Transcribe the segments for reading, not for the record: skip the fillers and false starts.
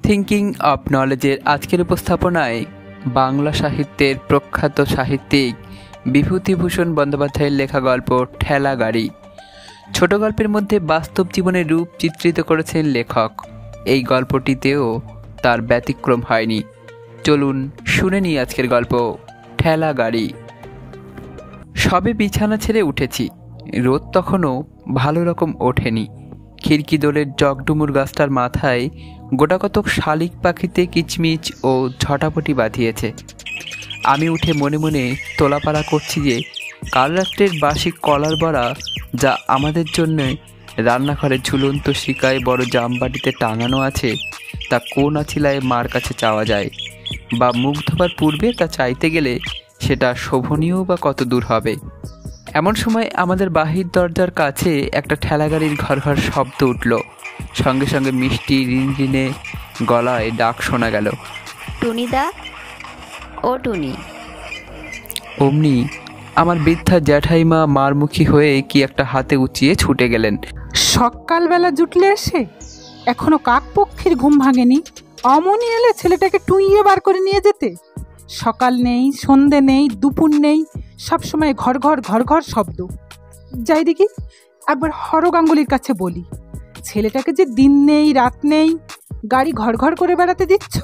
Thinking of নলেজের আজকের উপস্থাপনায় বাংলা সাহিত্যের প্রখ্যাত সাহিত্যিক বিভূতিভূষণ বন্দ্যোপাধ্যায়ের লেখা গল্প ঠেলা গাড়ি। ছোট গল্পের মধ্যে বাস্তব জীবনের রূপ চিত্রিত করেছেন লেখক। এই গল্পটিতেও তার ব্যতিক্রম হয়নি। চলুন শুনে নিই আজকের গল্প ঠেলা গাড়ি। সবে বিছানা ছেড়ে উঠেছি। রোদ তখনও ভালো রকম ওঠেনি। খিড়কি দোলের জগডুমুর গাছটার মাথায় গোটাকতক শালিক পাখিতে কিচমিচ ও ঝটাপটি বাঁধিয়েছে। আমি উঠে মনে মনে তোলাপাড়া করছি যে কাল রাত্রের বাসি কলার বড়া, যা আমাদের জন্য রান্নাঘরের ঝুলন্ত শিকায় বড় জামবাটিতে টাঙানো আছে, তা কোন আছিলায় মার কাছে চাওয়া যায়, বা মুখ ধোবার পূর্বে তা চাইতে গেলে সেটা শোভনীয় বা কত দূর হবে। এমন সময় আমাদের বাহির দরজার কাছে একটা ঠেলাগাড়ির ঘর ঘর শব্দ উঠল। সঙ্গে সঙ্গে মিষ্টি রিনরিনে গলায় ডাক শোনা গেল, টুনিদা, ও টুনি। অমনি আমার বৃদ্ধা জ্যাঠাইমা মারমুখী হয়ে কি একটা হাতে উঁচিয়ে ছুটে গেলেন। সকালবেলা জুটলে এসে এখনো কাক পক্ষীর ঘুম ভাঙেনি, অমনি এলে ছেলেটাকে টুইয়ে বার করে নিয়ে যেতে। সকাল নেই, সন্ধে নেই, দুপুর নেই, সবসময় ঘর ঘর ঘর ঘর শব্দ। যাই দেখি, একবার হরগাঙ্গুলির কাছে বলি, ছেলেটাকে যে দিন নেই রাত নেই গাড়ি ঘর ঘর করে বেড়াতে দিচ্ছ,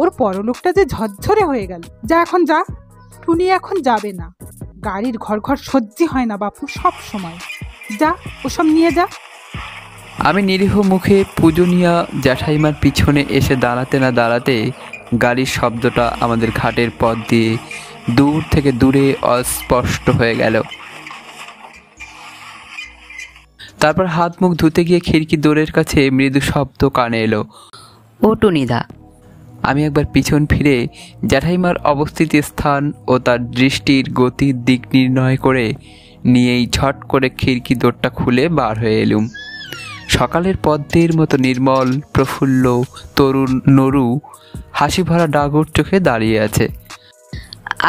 ওর পরলোকটা যে ঝরঝরে হয়ে গেল। যা এখন যা, টুনি এখন যাবে না। গাড়ির ঘর ঘর সহ্য হয় না বাপু, সব সময়। যা, ওসব নিয়ে যা। আমি নিরীহ মুখে পূজনীয়া জ্যাঠাইমার পিছনে এসে দাঁড়াতে না দাঁড়াতে গাড়ির শব্দটা আমাদের ঘাটের পথ দিয়ে দূর থেকে দূরে অস্পষ্ট হয়ে গেল। তারপর হাত মুখ ধুতে গিয়ে খিড়কি দোরের কাছে মৃদু শব্দ কানে এলো, ও টুনিদা। আমি একবার পিছন ফিরে জ্যাঠাইমার অবস্থিত স্থান ও তার দৃষ্টির গতির দিক নির্ণয় করে নিয়েই ঝট করে খিড়কি দোরটা খুলে বার হয়ে এলুম। সকালের পদ্মের মতো নির্মল প্রফুল্ল তরুণ নরু হাসি ভরা ডাগর চোখে দাঁড়িয়ে আছে।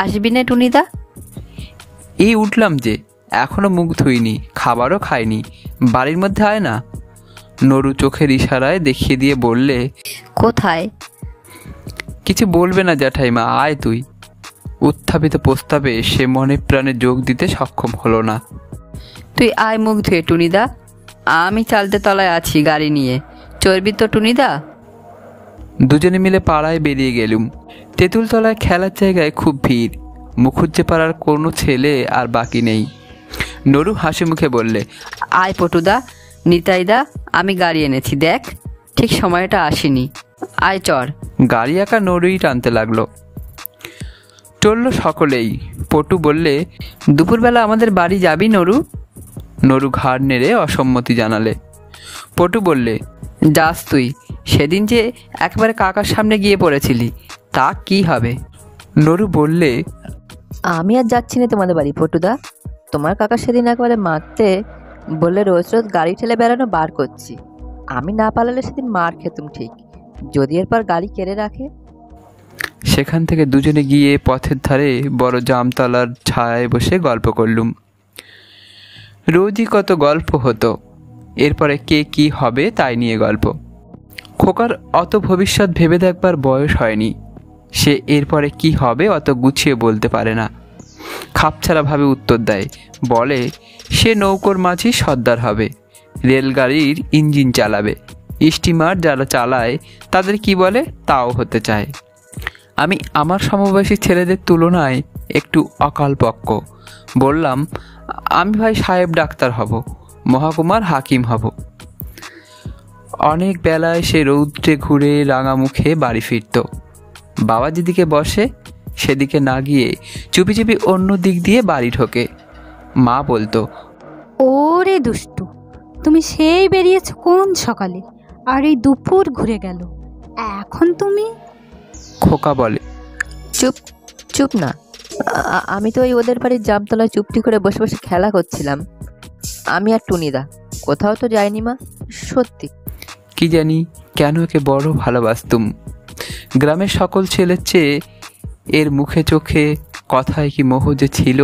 আসবি না টুনিদা? এই উঠলাম যে, এখনো মুখ ধুইনি, খাবারও খাইনি, বাড়ির মধ্যে আয় না। নরু চোখের ইশারায় দেখিয়ে দিয়ে বললে, কোথায়? কিছু বলবে না জ্যাঠাইমা, আয় তুই। উত্থাপিত প্রস্তাবে সে মনে প্রাণে যোগ দিতে সক্ষম হলো না। তুই আয় মুখ ধুয়ে টুনিদা, আমি চালতে তলায় আছি গাড়ি নিয়ে। চড়বি তো টুনিদা? দুজনে মিলে পাড়ায় বেরিয়ে গেলুম। তেঁতুলতলায় খেলার জায়গায় খুব ভিড়। মুখুজ্জে পাড়ার কোনো ছেলে আর বাকি নেই। নরু হাসি মুখে বললে, আয় পটুদা, নিতাইদা, আমি গাড়ি এনেছি, দেখ ঠিক সময়টা আসেনি, আয় চড়। গাড়ি একা নরুই টানতে লাগলো। চলল সকলেই। পটু বললে, দুপুরবেলা আমাদের বাড়ি যাবি নরু? নরু ঘাড় নেড়ে অসম্মতি জানালে। পটু বললে, যাস তুই, সেদিন যে একবারে কাকার সামনে গিয়ে পড়েছিলি, তা কি হবে? নরু বললে, আমি আর যাচ্ছি না তোমাদের বাড়ি পটুদা। তোমার কাকা সেদিন একবারে মারতে বললে রোজ রোজ গাড়ি ঠেলে বেড়ানো বার করছি। আমি না পালালে সেদিন মার খেতুম ঠিক, যদি এরপর গাড়ি কেড়ে রাখে। সেখান থেকে দুজনে গিয়ে পথের ধারে বড় জামতলার ছায়ায় বসে গল্প করলুম। রোজই কত গল্প হতো, এরপরে কে কি হবে তাই নিয়ে গল্প। খোকার অত ভবিষ্যৎ ভেবে দেখবার বয়স হয়নি। সে এরপরে কি হবে অত গুছিয়ে বলতে পারে না। খাপছাড়াভাবে উত্তর দেয়, বলে সে নৌকোর মাঝি সর্দার হবে, রেলগাড়ির ইঞ্জিন চালাবে, স্টিমার যারা চালায় তাদের কি বলে তাও হতে চায়। আমি আমার সমবয়সী ছেলেদের তুলনায় একটু অকালপক্ক। বললাম, আমি ভাই সাহেব ডাক্তার হব, মহাকুমার হাকিম হব। অনেক বেলায় সে রৌদ্রে ঘুরে রাঙা মুখে বাড়ি ফিরত। বাবা যেদিকে বসে সেদিকে না গিয়ে চুপি চুপি অন্য দিক দিয়ে বাড়ি ঢোকে। মা বলতো, ওরে দুষ্টু, তুমি সেই বেরিয়েছো কোন সকালে, আর এই দুপুর ঘুরে গেল, এখন তুমি? খোকা বলে, চুপ চুপ না, আমি তো ওই ওদের বাড়ির জামতলায় চুপটি করে বসে বসে খেলা করছিলাম। আমি আর টুনিদা কোথাও তো যাইনি মা, সত্যি। কি জানি কেন একে বড় ভালোবাসতুম। গ্রামের সকল ছেলের চেয়ে এর মুখে চোখে কথায় কি মোহ যে ছিল,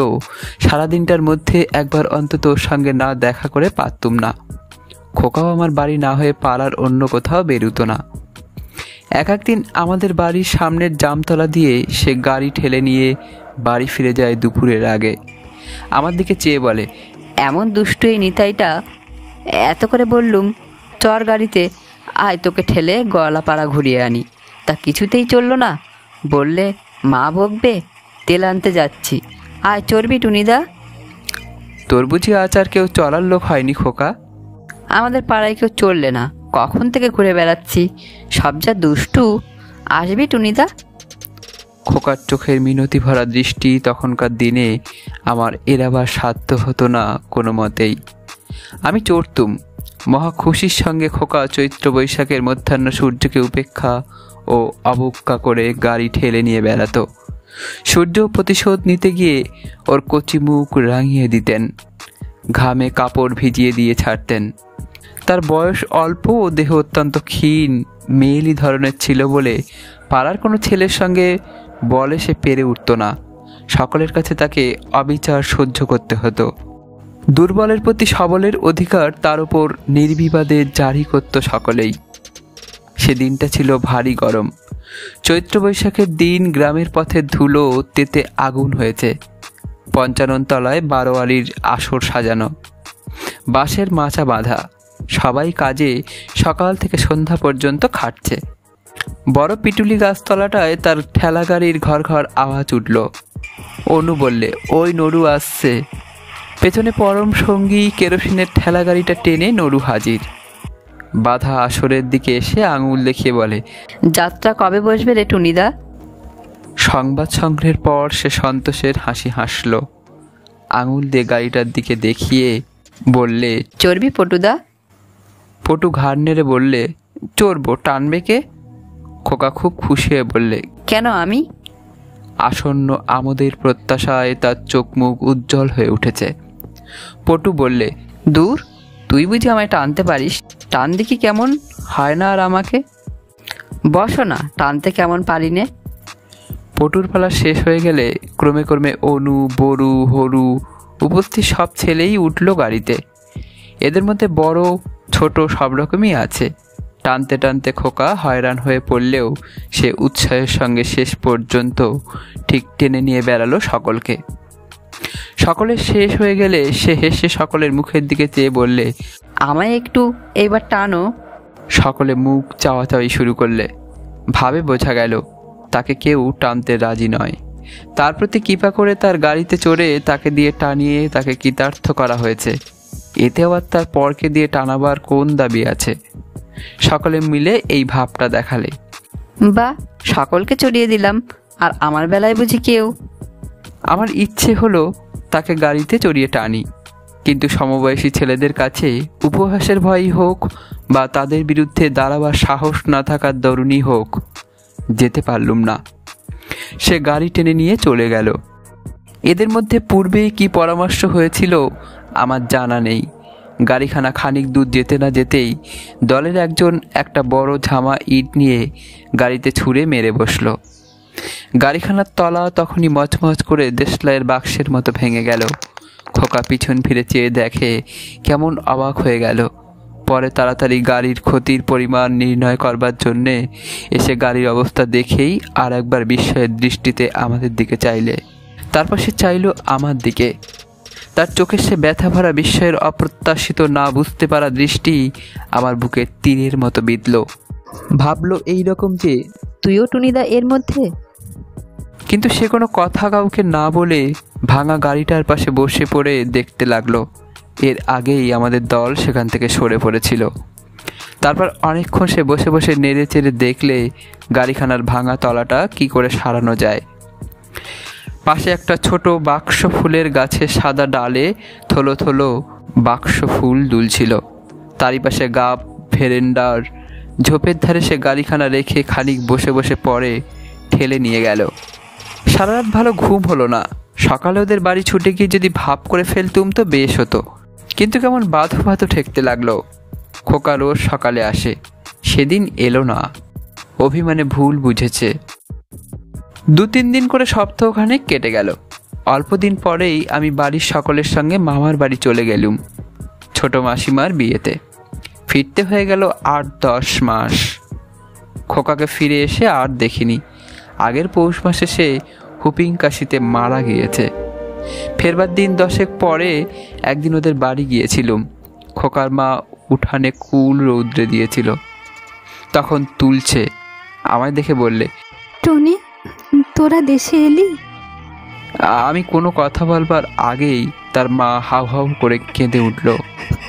সারাদিনটার মধ্যে একবার অন্তত ওর সঙ্গে না দেখা করে পারতুম না। খোকাও আমার বাড়ি না হয়ে পাড়ার অন্য কোথাও বেরুতো না। একদিন আমাদের বাড়ির সামনের জামতলা দিয়ে সে গাড়ি ঠেলে নিয়ে বাড়ি ফিরে যায় দুপুরের আগে। আমার দিকে চেয়ে বলে, এমন দুষ্ট এই নিতাইটা, এত করে বললুম চর গাড়িতে, আয় তোকে ঠেলে গলাপাড়া ঘুরিয়ে আনি, তা কিছুতেই চললো না। বললে মা বকবে, তেল আনতে যাচ্ছি, আয় চড়বি টুনিদা। তোর বুঝি আচার কেউ চলার লোক হয়নি খোকা? আমাদের পাড়ায় কেউ চললে না, কখন থেকে ঘুরে বেড়াচ্ছি, সব যা দুষ্টু। আসবি টুনিদা। খোকার চোখের মিনতি ভরা দৃষ্টি তখনকার দিনে আমার এড়াবার সাধ্য হতো না কোনো মতেই। আমি চড়তুম। মহা খুশির সঙ্গে খোকা চৈত্র বৈশাখের মধ্যাহ্ন সূর্যকে উপেক্ষা ও অবজ্ঞা করে গাড়ি ঠেলে নিয়ে বেড়াতো। সূর্য প্রতিশোধ নিতে গিয়ে ওর কচি মুখ রাঙিয়ে দিতেন, ঘামে কাপড় ভিজিয়ে দিয়ে ছাড়তেন। তার বয়স অল্প ও দেহ অত্যন্ত ক্ষীণ মেয়েলি ধরনের ছিল বলে পাড়ার কোনো ছেলের সঙ্গে বলে সে পেরে উঠত না। সকলের কাছে তাকে অবিচার সহ্য করতে হতো। দুর্বলের প্রতি সবলের অধিকার তার উপর নির্বিবাদে জারি করত সকলেই। সেদিনটা ছিল ভারী গরম। চৈত্র বৈশাখের দিন গ্রামের পথে ধুলো তেতে আগুন হয়েছে। ৫৫ তলায় বারোয়ারির আসর সাজানো, বাঁশের মাচা বাঁধা, সবাই কাজে সকাল থেকে সন্ধ্যা পর্যন্ত খাটছে। বড় পিটুলি গাছতলাটায় তার ঠেলা গাড়ির ঘর ঘর আওয়াজ উঠল। অনু বললে, ওই নড়ু আসছে। পেছনে পরম সঙ্গী কেরোসিনের ঠেলা গাড়িটা টেনে নড়ু হাজির। বাধা আসরের দিকে এসে আঙুল দেখিয়ে বলে, যাত্রা কবে বসবে রে টুনিদা? সংবাদ সংগ্রহের পর সে সন্তোষের হাসি হাসল। আঙুল দিয়ে গাড়িটার দিকে দেখিয়ে বললে, চড়বি পটুদা? পটু ঘাড় নেড়ে বললে, চড়বো, টানবে কে? খোকা খুব খুশি হয়ে বললে, কেন আমি? আসন্ন আমোদের প্রত্যাশায় তার চোখ মুখ উজ্জ্বল হয়ে উঠেছে। পটু বললে, দূর, তুই বুঝি আমায় টানতে পারিস? টান দেখি কেমন হয় না আর আমাকে। বসো না, টানতে কেমন পারি নে। পটুর পালা শেষ হয়ে গেলে ক্রমে ক্রমে অনু, বরু, হরু উপস্থিত সব ছেলেই উঠল গাড়িতে। এদের মধ্যে বড় ছোট সব রকমই আছে। টানতে টানতে খোকা হয়রান হয়ে পড়লেও সে উৎসাহের সঙ্গে শেষ পর্যন্ত ঠিক টেনে নিয়ে বেড়ালো সকলকে। সকলের শেষ হয়ে গেলে সে হেসে সকলের মুখের দিকে চেয়ে বললে, আমায় একটু এইবার টানো। সকলে মুখ চাওয়াচাওয়ি শুরু করলে। ভাবে বোঝা গেল তাকে কেউ টানতে রাজি নয়। তার প্রতি কৃপা করে তার গাড়িতে চড়ে তাকে দিয়ে টানিয়ে তাকে কৃতার্থ করা হয়েছে। এতে আবার তার পরকে দিয়ে টানাবার কোন দাবি আছে? সকলে মিলে এই ভাবটা দেখালে। বা সকলকে চড়িয়ে দিলাম, আর আমার বেলায় বুঝি কেউ? আমার ইচ্ছে হলো তাকে গাড়িতে চড়িয়ে টানি, কিন্তু সমবয়সী ছেলেদের কাছে উপহাসের ভয়ই হোক বা তাদের বিরুদ্ধে দাঁড়াবার সাহস না থাকার দরুণই হোক, যেতে পারলুম না। সে গাড়ি টেনে নিয়ে চলে গেল। এদের মধ্যে পূর্বেই কি পরামর্শ হয়েছিল আমার জানা নেই। গাড়িখানা খানিক দূর যেতে না যেতেই দলের একজন একটা বড় ঝামা ইট নিয়ে গাড়িতে ছুঁড়ে মেরে বসল। গাড়িখানার তলা তখনই মচমচ করে দেশলাইয়ের বাক্সের মতো ভেঙে গেল। খোকা পিছন ফিরে চেয়ে দেখে, কেমন অবাক হয়ে গেল। পরে তাড়াতাড়ি গাড়ির ক্ষতির পরিমাণ নির্ণয় করবার জন্যে এসে গাড়ির অবস্থা দেখেই আর একবার বিস্ময়ের দৃষ্টিতে আমাদের দিকে চাইলে। তারপর সে চাইল আমার দিকে। তার চোখে সে ব্যথা ভরা বিস্ময়ের অপ্রত্যাশিত না বুঝতে পারা দৃষ্টি আমার বুকে তীরের মতো বিঁধল। ভাবলো এই রকম যে তুইও টুনিদা এর মধ্যে? কিন্তু সে কোনো কথা কাউকে না বলে ভাঙা গাড়িটার পাশে বসে পড়ে দেখতে লাগলো। এর আগেই আমাদের দল সেখান থেকে সরে পড়েছিল। তারপর অনেকক্ষণ সে বসে বসে নেড়ে চেড়ে দেখলে গাড়িখানার ভাঙা তলাটা কি করে সারানো যায়। পাশে একটা ছোট বাক্স ফুলের গাছে সাদা ডালে থলো থলো বাক্স ফুল দুলছিল। তারই পাশে গাব ভেরেন্ডার ঝোপের ধারে সে গাড়িখানা রেখে খানিক বসে বসে পরে ঠেলে নিয়ে গেল। সারা রাত ভালো ঘুম হলো না। সকালে ওদের বাড়ি ছুটে গিয়ে যদি ভাব করে ফেলতুম তো বেশ হতো, কিন্তু কেমন বাধো বাধো ঠেকতে লাগলো। খোকা রোজ সকালে আসে, সেদিন এলো না। অভিমানে ভুল বুঝেছে। 2-3 দিন করে সপ্তাহখানেক কেটে গেল। অল্প দিন পরেই আমি বাড়ির সকলের সঙ্গে মামার বাড়ি চলে গেলুম ছোট মাসিমার বিয়েতে। ফিরতে হয়ে গেল 8-10 মাস। খোকাকে ফিরে এসে আর দেখিনি। আগের পৌষ মাসে সে হুপিং কাশিতে মারা গিয়েছে। ফেরবার দিন 10 পরে একদিন ওদের বাড়ি গিয়েছিলাম। খোকার মা উঠানে কুল রৌদ্রে দিয়েছিল, তখন তুলছে। আমায় দেখে বললে, টনি, তোরা দেশে এলি? আমি কোনো কথা বলবার আগেই তার মা হাউ হাউ করে কেঁদে উঠল।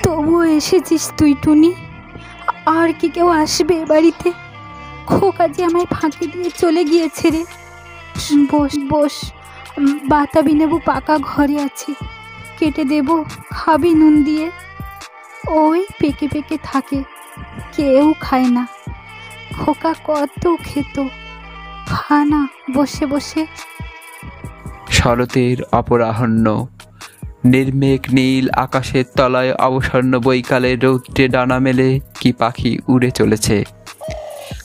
তবুও এসেছিস তুই টুনি? আর কি কেউ আসবে এ বাড়িতে? খোকা যে আমায় ফাঁকি দিয়ে চলে গিয়েছে রে। বস বস, বাতাবি নেবু পাকা ঘরে আছে, কেটে দেব, খাবি নুন দিয়ে। ওই পেকে পেকে থাকে, কেউ খায় না। খোকা কত খেত, খা না বসে বসে। শরতের অপরাহ্ন, নির্মেঘ নীল আকাশের তলায় অবসন্ন বৈকালের রৌদ্রে ডানা মেলে কি পাখি উড়ে চলেছে।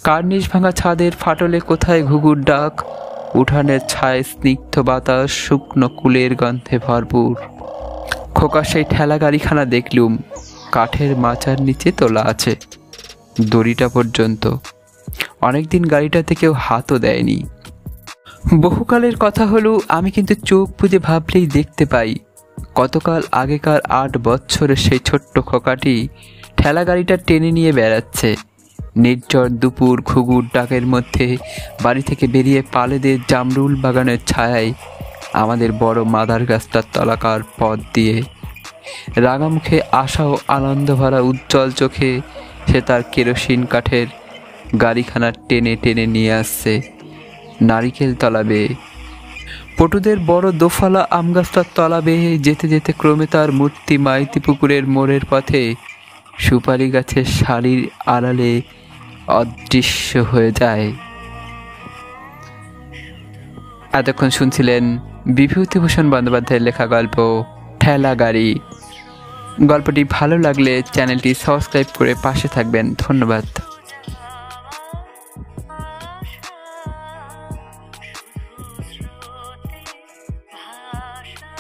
কার্নিশ ভাঙা ছাদের ফাটলে কোথায় ঘুঘুর ডাক, উঠানের ছায় স্নিগ্ধ বাতাস শুকনো কুলের গন্ধে ভরপুর। খোকা সেই ঠেলা গাড়িখানা দেখলুম, কাঠের মাচার নিচে তোলা আছে, দড়িটা পর্যন্ত। অনেকদিন গাড়িটাতে কেউ হাতও দেয়নি। বহুকালের কথা হলো, আমি কিন্তু চোখ বুজে ভাবলেই দেখতে পাই কতকাল আগেকার 8 বছরের সেই ছোট্ট খোকাটি ঠেলা গাড়িটা টেনে নিয়ে বেড়াচ্ছে। নির্জন দুপুর ঘুঘুর ডাকের মধ্যে বাড়ি থেকে বেরিয়ে পালেদের জামরুল বাগানের ছায়ায় আমাদের বড় মাদার গাছটার তলাকার পথ দিয়ে রাঙা মুখে আশা ও আনন্দ ভরা উজ্জ্বল চোখে সে তার কেরোসিন কাঠের গাড়িখানা টেনে টেনে নিয়ে আসছে নারিকেল তলা বেয়ে। পটুদের বড় দোফালা আম গাছটার তলা বেয়ে যেতে যেতে ক্রমে তার মূর্তি মাইতি পুকুরের মোড়ের পথে সুপারি গাছের শাড়ির আড়ালে অদৃশ্য হয়ে যায়। এতক্ষণ শুনছিলেন বিভূতিভূষণ বন্দ্যোপাধ্যায়ের লেখা গল্প ঠেলা গাড়ি। গল্পটি ভালো লাগলে চ্যানেলটি সাবস্ক্রাইব করে পাশে থাকবেন। ধন্যবাদ।